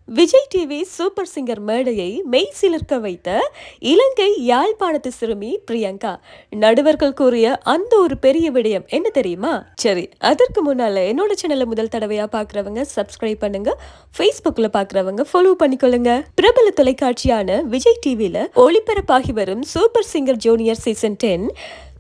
Vijay TV super singer மேடையை மெய் சிலிர்க்க வைத்த இலங்கை யாழ்ப்பாணத்து சிறுமி பிரியங்கா. நடுவர்கள் கூறிய அந்த ஒரு பெரிய விடயம் என்ன தெரியுமா? சரி, அதற்கு முன்னால என்னோட சேனலை முதல் தடவையா பாக்குறவங்க சப்ஸ்கிரைப் பண்ணுங்க, Facebookல பாக்குறவங்க ஃபாலோ பண்ணிக்கொள்ளுங்க. பிரபல தொலைக்காட்சியான விஜய் டிவில ஒளிபரப்பாகி வரும் சூப்பர் சிங்கர் ஜூனியர் சீசன் 10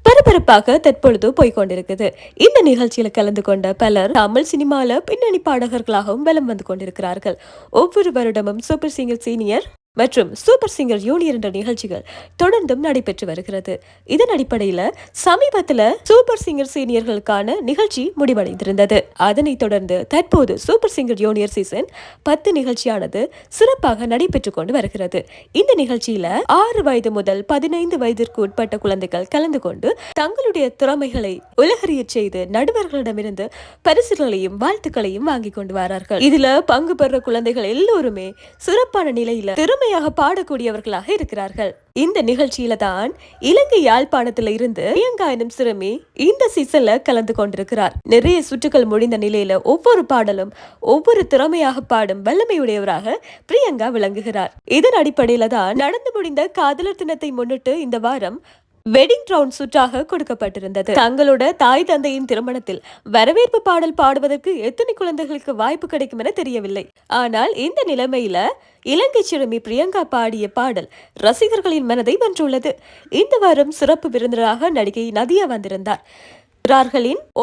பரபரப்பாக தற்பொழுது போய்கொண்டிருக்குது. இந்த நிகழ்ச்சியில கலந்து கொண்ட பலர் தமிழ் சினிமால பின்னணி பாடகர்களாகவும் வலம் வந்து கொண்டிருக்கிறார்கள். ஒவ்வொரு வருடமும் சூப்பர் சிங்கர் சீனியர் மற்றும் சூப்பர் சிங்கர் ஜூனியர் என்ற நிகழ்ச்சிகள் தொடர்ந்தும் நடைபெற்று வருகிறது. இதன் அடிப்படையில சமீபத்துல சூப்பர் சிங்கர் சீனியர்களுக்கான நிகழ்ச்சி முடிவடைந்திருந்தது. அதனைத் தொடர்ந்து தற்போது சூப்பர் சிங்கர் ஜூனியர் சீசன் 10 நிகழ்ச்சியானது சிறப்பாக நடைபெற்றுக் கொண்டு வருகிறது. இந்த நிகழ்ச்சியில 6 வயது முதல் 15 வயதிற்கு உட்பட்ட குழந்தைகள் கலந்து கொண்டு தங்களுடைய திறமைகளை உலகறிய செய்து நடுவர்களிடமிருந்து பரிசுகளையும் வாழ்த்துக்களையும் வாங்கிக் கொண்டு வரார்கள். இதுல பங்கு பெற குழந்தைகள் எல்லோருமே சிறப்பான நிலையில திறமையாக பாடக்கூடியவர்களாக இருக்கிறார்கள். இந்த நிகழ்ச்சியில தான் இலங்கை யாழ்ப்பாணத்துல இருந்து பிரியங்கா எனும் சிறுமி இந்த சீசன்ல கலந்து கொண்டிருக்கிறார். நிறைய சுற்றுகள் முடிந்த நிலையில ஒவ்வொரு பாடலும் ஒவ்வொரு திறமையாக பாடும் வல்லமையுடையவராக பிரியங்கா விளங்குகிறார். இதன் அடிப்படையில தான் நடந்து முடிந்த காதலர் தினத்தை முன்னிட்டு இந்த வாரம் வெட்டிங் ரவுண்ட் சுற்றாக கொடுக்கப்பட்டிருந்தது. தங்களோட தாய் தந்தையின் திருமணத்தில் வரவேற்பு பாடல் பாடுவதற்கு எத்தனை குழந்தைகளுக்கு வாய்ப்பு கிடைக்கும் என தெரியவில்லை. ஆனால் இந்த நிலைமையில இலங்கை சிறுமி பிரியங்கா பாடிய பாடல் ரசிகர்களின் மனதை வென்றுள்ளது. இந்த வாரம் சிறப்பு விருந்தினராக நடிகை நதியா வந்திருந்தார்.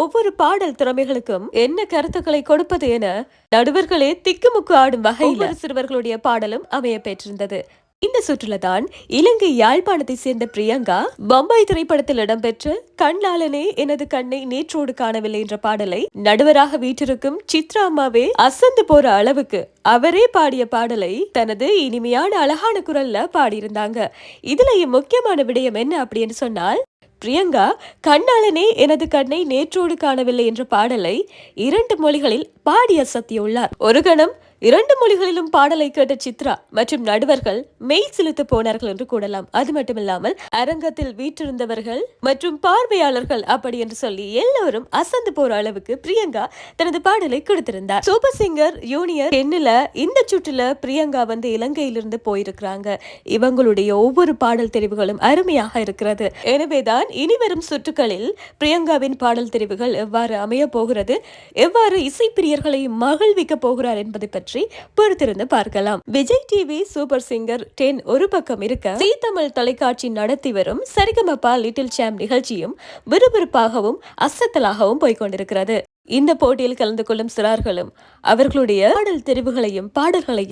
ஒவ்வொரு பாடல் திறமைகளுக்கும் என்ன கருத்துக்களை கொடுப்பது என நடுவர்களே திக்குமுக்கு ஆடும் வகையில் சிறுவர்களுடைய பாடலும் அமைய பெற்றிருந்தது. இந்த சுற்றுல தான் இலங்கை யாழ்ப்பாணத்தை சேர்ந்த பிரியங்கா பம்பாய் திரைப்படத்தில் இடம்பெற்ற கண்ணாளனே எனது கண்ணை நேற்றோடு காணவில்லை என்ற பாடலை நடுவராக வீற்றிருக்கும் சித்ரா அம்மாவே அசந்து போற அளவுக்கு அவரே பாடிய பாடலை தனது இனிமையான அழகான குரல்ல பாடியிருந்தாங்க. இதுல முக்கியமான விடயம் என்ன அப்படின்னு சொன்னால், பிரியங்கா கண்ணாளனே எனது கண்ணை நேற்றோடு காணவில்லை என்ற பாடலை 2 மொழிகளில் பாடி அசத்தியுள்ளார். ஒரு கணம் 2 மொழிகளிலும் பாடலை கேட்ட சித்ரா மற்றும் நடுவர்கள் மெய் சிலுத்து போனார்கள் என்று கூடலாம். அது மட்டுமில்லாமல் அரங்கத்தில் வீற்றிருந்தவர்கள் மற்றும் பார்வையாளர்கள் அப்படி என்று சொல்லி எல்லோரும் அசந்து போற அளவுக்கு பிரியங்கா தனது பாடலை கொடுத்திருந்தார். சூப்பர் சிங்கர் ஜூனியர் 10ல இந்த சுற்றுல பிரியங்கா வந்து இலங்கையிலிருந்து போயிருக்கிறாங்க. இவங்களுடைய ஒவ்வொரு பாடல் தெரிவுகளும் அருமையாக இருக்கிறது. எனவேதான் இனிவரும் சுற்றுகளில் பிரியங்காவின் பாடல் தெரிவுகள் எவ்வாறு அமைய போகிறது, எவ்வாறு இசைப்பிரியர்களை மகிழ்விக்க போகிறார் என்பதை பற்றி பொறுத்திருந்து பார்க்கலாம். விஜய் டிவி சூப்பர் சிங்கர் 10 ஒரு பக்கம் இருக்க, ஜீ தமிழ் தொலைக்காட்சி நடத்தி வரும் சரிகமபா லிட்டில் சாம்ப் நிகழ்ச்சியும் விறுவிறுப்பாகவும் அசத்தலாகவும் போய்கொண்டிருக்கிறது. இந்த போட்டியில் கலந்து கொள்ளும் சிறார்களும் அவர்களுடைய பாடல் தெரிவுகளையும் பாடல்களையும்